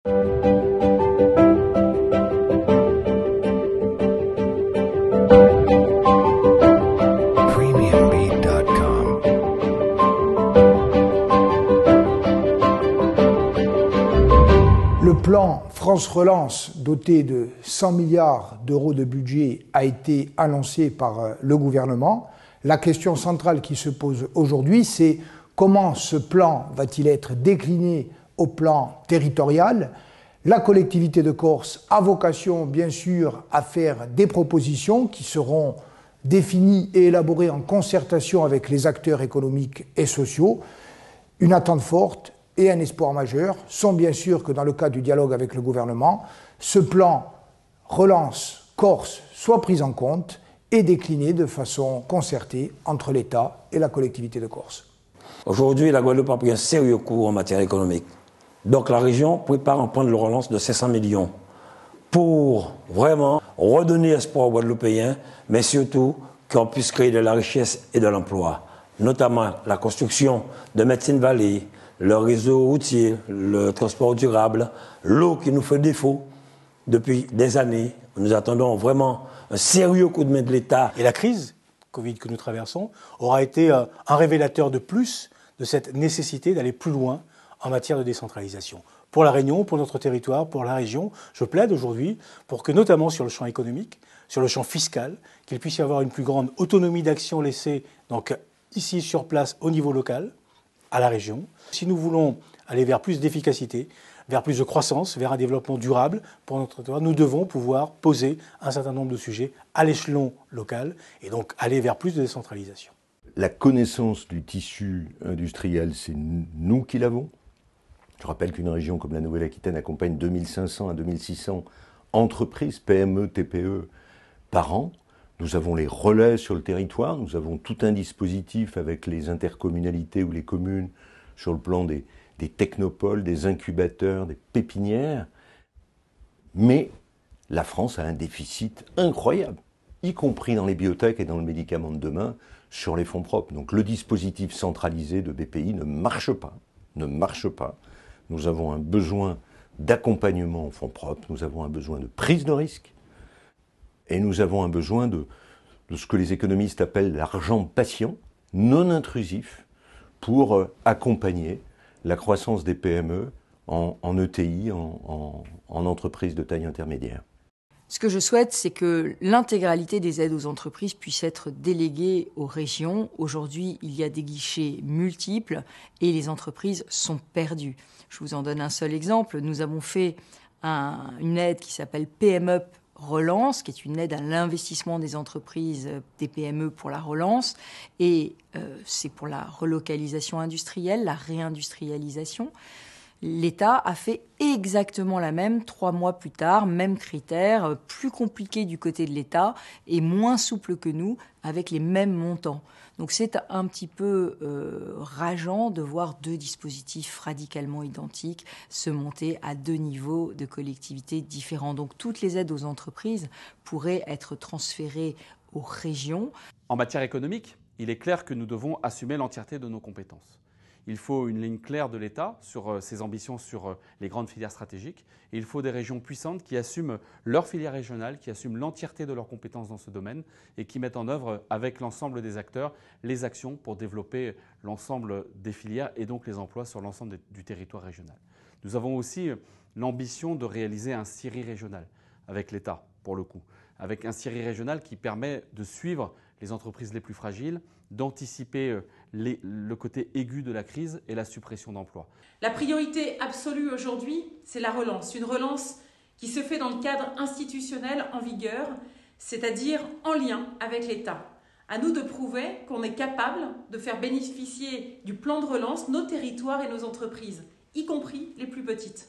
Le plan France Relance, doté de 100 milliards d'euros de budget, a été annoncé par le gouvernement. La question centrale qui se pose aujourd'hui, c'est comment ce plan va-t-il être décliné au plan territorial? La collectivité de Corse a vocation, bien sûr, à faire des propositions qui seront définies et élaborées en concertation avec les acteurs économiques et sociaux. Une attente forte et un espoir majeur sont bien sûr que dans le cadre du dialogue avec le gouvernement, ce plan relance Corse soit pris en compte et décliné de façon concertée entre l'État et la collectivité de Corse. Aujourd'hui, la Guadeloupe a pris un sérieux coup en matière économique. Donc la région prépare un plan de relance de 500 millions pour vraiment redonner espoir aux Guadeloupéens, mais surtout qu'on puisse créer de la richesse et de l'emploi, notamment la construction de Médecine Vallée, le réseau routier, le transport durable, l'eau qui nous fait défaut depuis des années. Nous attendons vraiment un sérieux coup de main de l'État. Et la crise Covid que nous traversons aura été un révélateur de plus de cette nécessité d'aller plus loin en matière de décentralisation. Pour la Réunion, pour notre territoire, pour la région, je plaide aujourd'hui pour que, notamment sur le champ économique, sur le champ fiscal, qu'il puisse y avoir une plus grande autonomie d'action laissée donc, ici sur place au niveau local, à la région. Si nous voulons aller vers plus d'efficacité, vers plus de croissance, vers un développement durable pour notre territoire, nous devons pouvoir poser un certain nombre de sujets à l'échelon local et donc aller vers plus de décentralisation. La connaissance du tissu industriel, c'est nous qui l'avons. Je rappelle qu'une région comme la Nouvelle-Aquitaine accompagne 2500 à 2600 entreprises, PME, TPE par an. Nous avons les relais sur le territoire, nous avons tout un dispositif avec les intercommunalités ou les communes sur le plan des technopoles, des incubateurs, des pépinières. Mais la France a un déficit incroyable, y compris dans les biotech et dans le médicament de demain, sur les fonds propres. Donc le dispositif centralisé de BPI ne marche pas, Nous avons un besoin d'accompagnement en fonds propres, nous avons un besoin de prise de risque, et nous avons un besoin de ce que les économistes appellent l'argent patient, non intrusif, pour accompagner la croissance des PME en ETI, en entreprises de taille intermédiaire. Ce que je souhaite, c'est que l'intégralité des aides aux entreprises puisse être déléguée aux régions. Aujourd'hui, il y a des guichets multiples et les entreprises sont perdues. Je vous en donne un seul exemple. Nous avons fait une aide qui s'appelle PME Relance, qui est une aide à l'investissement des entreprises, des PME pour la relance. Et c'est pour la relocalisation industrielle, la réindustrialisation. L'État a fait exactement la même 3 mois plus tard, même critères, plus compliqué du côté de l'État et moins souple que nous, avec les mêmes montants. Donc c'est un petit peu rageant de voir 2 dispositifs radicalement identiques se monter à 2 niveaux de collectivités différents. Donc toutes les aides aux entreprises pourraient être transférées aux régions. En matière économique, il est clair que nous devons assumer l'entièreté de nos compétences. Il faut une ligne claire de l'État sur ses ambitions sur les grandes filières stratégiques. Et il faut des régions puissantes qui assument leurs filières régionales, qui assument l'entièreté de leurs compétences dans ce domaine et qui mettent en œuvre avec l'ensemble des acteurs les actions pour développer l'ensemble des filières et donc les emplois sur l'ensemble du territoire régional. Nous avons aussi l'ambition de réaliser un CIRI régional avec l'État, pour le coup, avec un CIRI régional qui permet de suivre les entreprises les plus fragiles, d'anticiper le côté aigu de la crise et la suppression d'emplois. La priorité absolue aujourd'hui, c'est la relance. Une relance qui se fait dans le cadre institutionnel en vigueur, c'est-à-dire en lien avec l'État. À nous de prouver qu'on est capable de faire bénéficier du plan de relance nos territoires et nos entreprises, y compris les plus petites.